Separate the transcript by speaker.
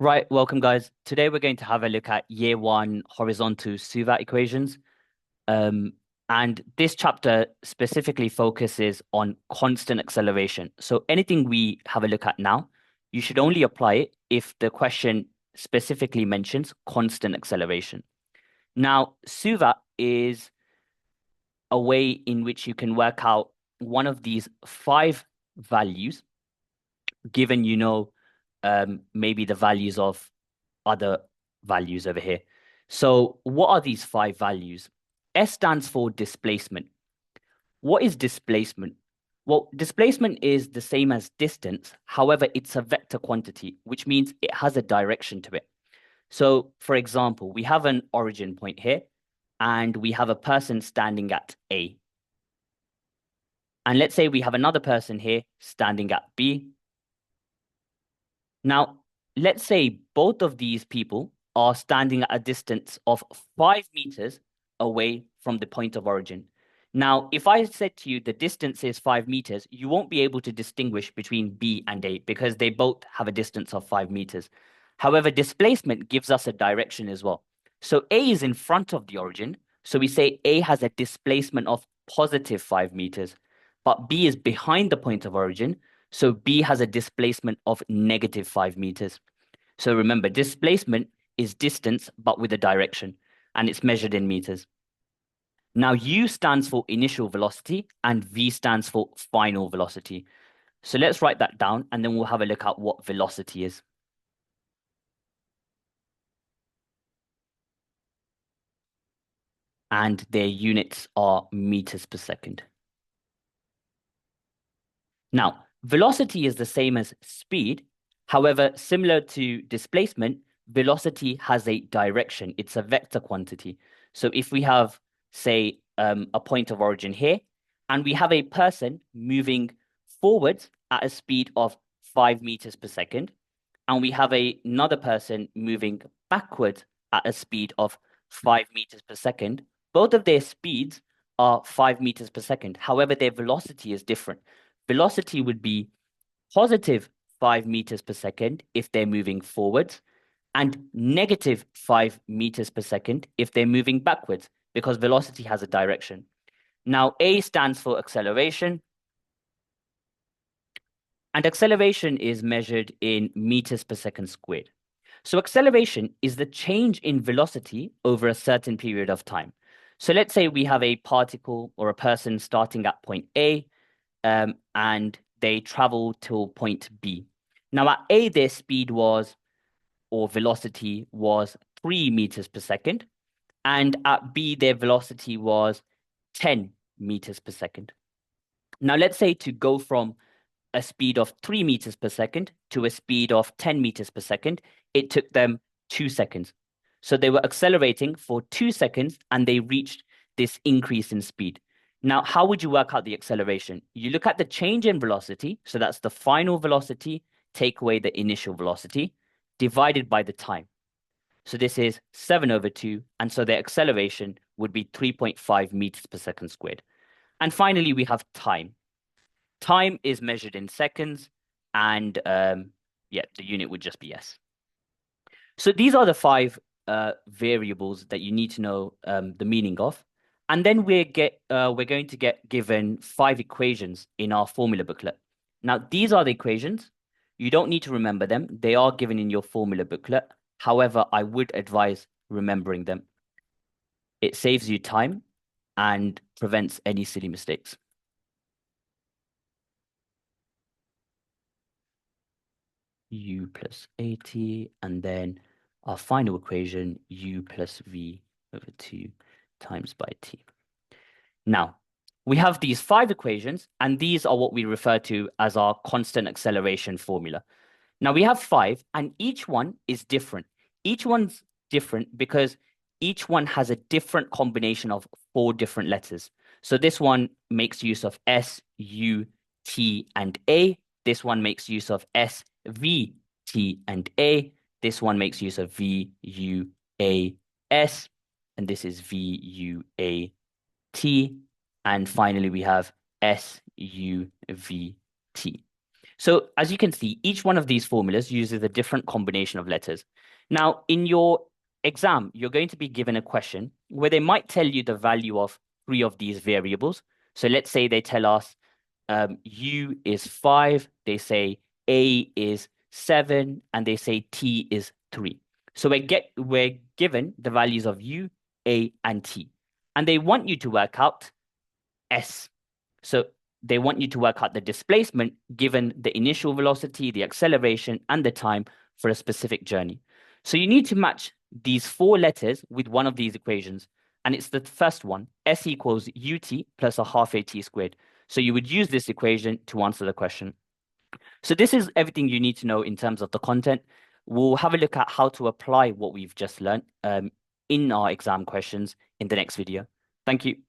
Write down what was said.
Speaker 1: Right, welcome guys. Today we're going to have a look at year one horizontal SUVAT equations. Um, and this chapter specifically focuses on constant acceleration. So anything we have a look at now, you should only apply it if the question specifically mentions constant acceleration. Now, SUVAT is a way in which you can work out one of these five values, given maybe the values of other values over here. So what are these five values? S stands for displacement. What is displacement? Well, displacement is the same as distance. However, it's a vector quantity, which means it has a direction to it. So, for example, we have an origin point here, and we have a person standing at A. And let's say we have another person here standing at B. Now, let's say both of these people are standing at a distance of 5 meters away from the point of origin. Now, if I said to you the distance is 5 meters, you won't be able to distinguish between B and A because they both have a distance of 5 meters. However, displacement gives us a direction as well. So A is in front of the origin. So we say A has a displacement of positive 5 meters, but B is behind the point of origin. So B has a displacement of negative 5 meters. So remember, displacement is distance, but with a direction, and it's measured in meters. Now, U stands for initial velocity and V stands for final velocity. So let's write that down, and then we'll have a look at what velocity is. And their units are meters per second. Now, velocity is the same as speed. However, similar to displacement, velocity has a direction. It's a vector quantity. So if we have, say, a point of origin here, and we have a person moving forwards at a speed of 5 meters per second, and we have another person moving backwards at a speed of 5 meters per second, both of their speeds are 5 meters per second. However, their velocity is different. Velocity would be positive 5 meters per second if they're moving forwards, and negative 5 meters per second if they're moving backwards, because velocity has a direction. Now, A stands for acceleration, and acceleration is measured in meters per second squared. So acceleration is the change in velocity over a certain period of time. So let's say we have a particle or a person starting at point A, and they travel till point B. Now at A, their speed was, or velocity was 3 meters per second. And at B, their velocity was 10 meters per second. Now let's say to go from a speed of 3 meters per second to a speed of 10 meters per second, it took them 2 seconds. So they were accelerating for 2 seconds and they reached this increase in speed. Now, how would you work out the acceleration? You look at the change in velocity, so that's the final velocity, take away the initial velocity, divided by the time. So this is 7/2, and so the acceleration would be 3.5 meters per second squared. And finally, we have time. Time is measured in seconds, and yeah, the unit would just be s. So these are the five variables that you need to know the meaning of. And then we're going to get given five equations in our formula booklet. Now, these are the equations. You don't need to remember them. They are given in your formula booklet. However, I would advise remembering them. It saves you time and prevents any silly mistakes. U plus AT, and then our final equation, U plus V over 2 times by T. Now, we have these five equations, and these are what we refer to as our constant acceleration formula. Now, we have five, and each one is different. Each one's different because each one has a different combination of four different letters. So this one makes use of S, U, T, and A. This one makes use of S, V, T, and A. This one makes use of V, U, A, S. And this is V, U, A, T. And finally, we have S, U, V, T. So as you can see, each one of these formulas uses a different combination of letters. Now, in your exam, you're going to be given a question where they might tell you the value of three of these variables. So let's say they tell us U is 5, they say A is 7, and they say T is 3. So we're given the values of U, A, and T. And they want you to work out S. So they want you to work out the displacement given the initial velocity, the acceleration, and the time for a specific journey. So you need to match these four letters with one of these equations. And it's the first one, S equals ut plus a half at squared. So you would use this equation to answer the question. So this is everything you need to know in terms of the content. We'll have a look at how to apply what we've just learned in our exam questions in the next video. Thank you.